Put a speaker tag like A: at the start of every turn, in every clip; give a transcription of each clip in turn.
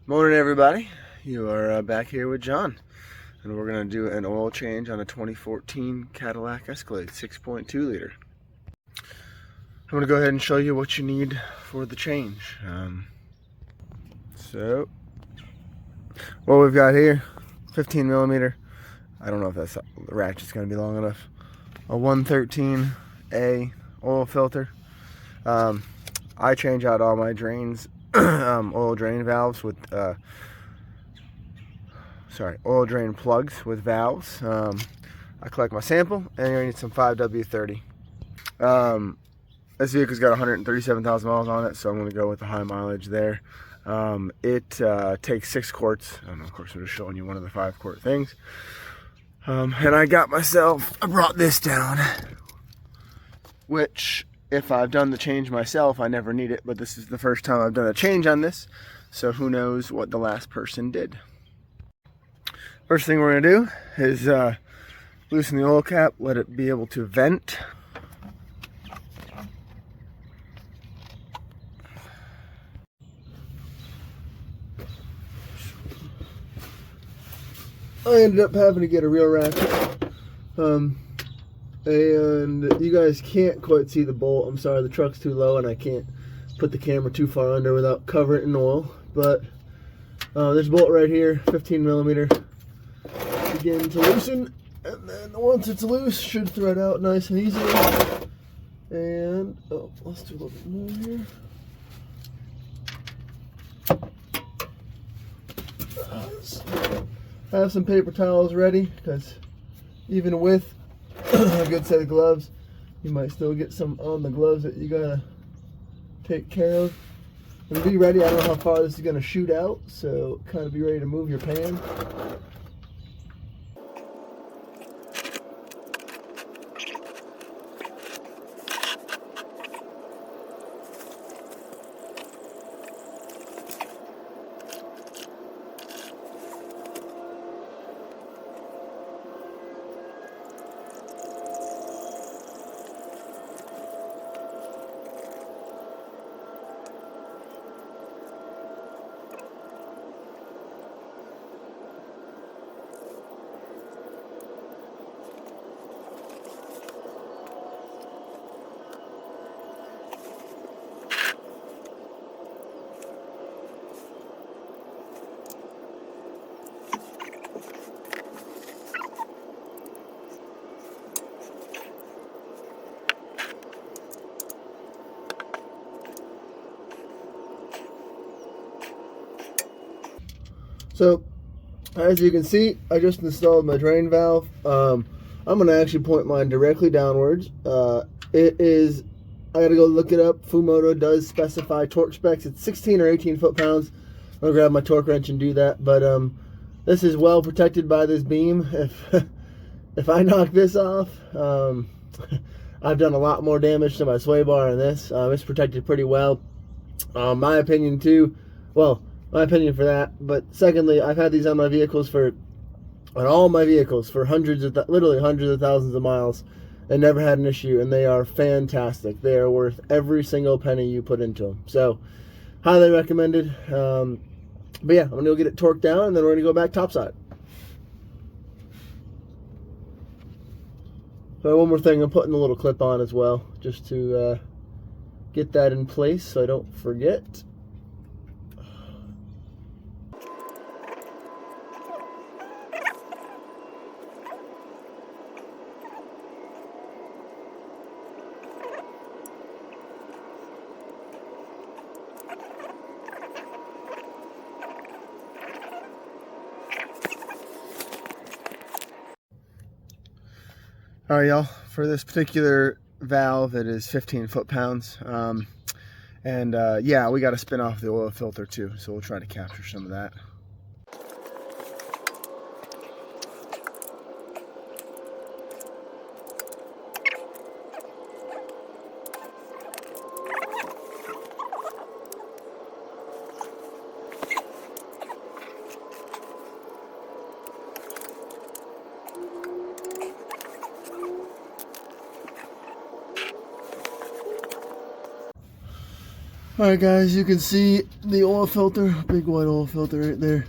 A: Morning, everybody. You are back here with John, and we're going to do an oil change on a 2014 Cadillac Escalade 6.2 liter. I'm going to go ahead and show you what you need for the change. So, what we've got here, 15 millimeter. I don't know if the ratchet's going to be long enough. A 113A oil filter. I change out all my drains. Oil drain valves with oil drain plugs with valves. I collect my sample, and you're gonna need some 5W30. This vehicle's got 137,000 miles on it, so I'm gonna go with the high mileage there. It takes 6 quarts. Of course, I'm just showing you one of the 5-quart things. And I brought this down, which, if I've done the change myself, I never need it, but this is the first time I've done a change on this, so who knows what the last person did. First thing we're gonna do is loosen the oil cap, let it be able to vent. I ended up having to get a real ratchet. And you guys can't quite see the bolt. I'm sorry, the truck's too low and I can't put the camera too far under without covering it in oil. But there's a bolt right here, 15 millimeter. Begin to loosen, and then once it's loose, should thread out nice and easy. And let's do a little bit more here. I have some paper towels ready, because even with a good set of gloves, you might still get some on the gloves that you gotta take care of. And be ready. I don't know how far this is gonna shoot out, so kind of be ready to move your pan. So, as you can see, I just installed my drain valve. I'm going to actually point mine directly downwards. I got to go look it up. Fumoto does specify torque specs. It's 16 or 18 foot-pounds. I'll grab my torque wrench and do that. But this is well protected by this beam. If I knock this off, I've done a lot more damage to my sway bar in this. It's protected pretty well. My opinion too, well, my opinion for that. But secondly, I've had these on my vehicles literally hundreds of thousands of miles, and never had an issue, and they are fantastic. They are worth every single penny you put into them. So, highly recommended. But yeah, I'm gonna go get it torqued down, and then we're gonna go back topside. So one more thing, I'm putting a little clip on as well, just to get that in place so I don't forget. All right, y'all, for this particular valve, it is 15 foot-pounds. Yeah, we got to spin off the oil filter too, so we'll try to capture some of that. Alright guys, you can see the oil filter, big white oil filter right there.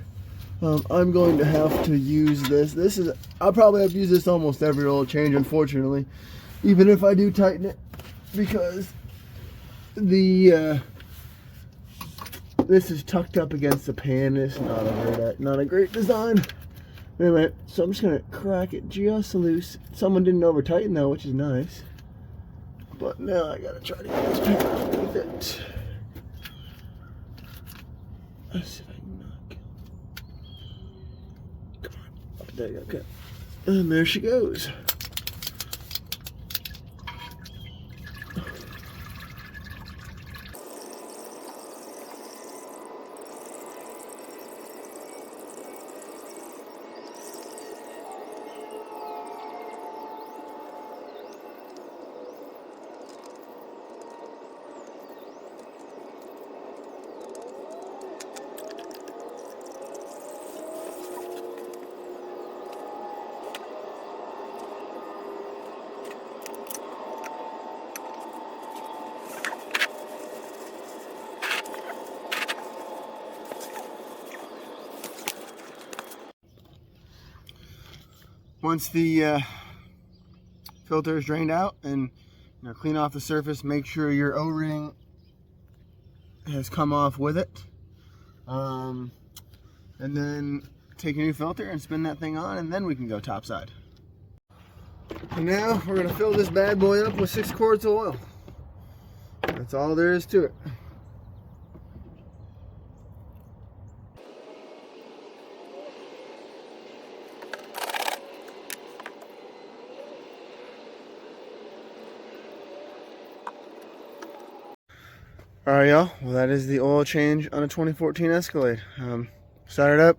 A: I'm going to have to use this. I'll probably have to use this almost every oil change, unfortunately, even if I do tighten it, because the this is tucked up against the pan. It's not a great design. Anyway, so I'm just gonna crack it just loose. Someone didn't over tighten though, which is nice. But now I gotta try to get this pan underneath it. Let's see if I can knock it. Come on. There you go. Okay. And there she goes. Once the filter is drained out and clean off the surface, make sure your O-ring has come off with it. And then take a new filter and spin that thing on, and then we can go topside. And now we're going to fill this bad boy up with 6 quarts of oil. That's all there is to it. Alright y'all, well that is the oil change on a 2014 Escalade. Start it up,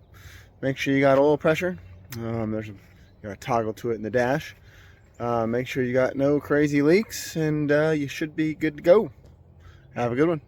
A: make sure you got oil pressure. You got a toggle to it in the dash. Make sure you got no crazy leaks, and you should be good to go. Have a good one.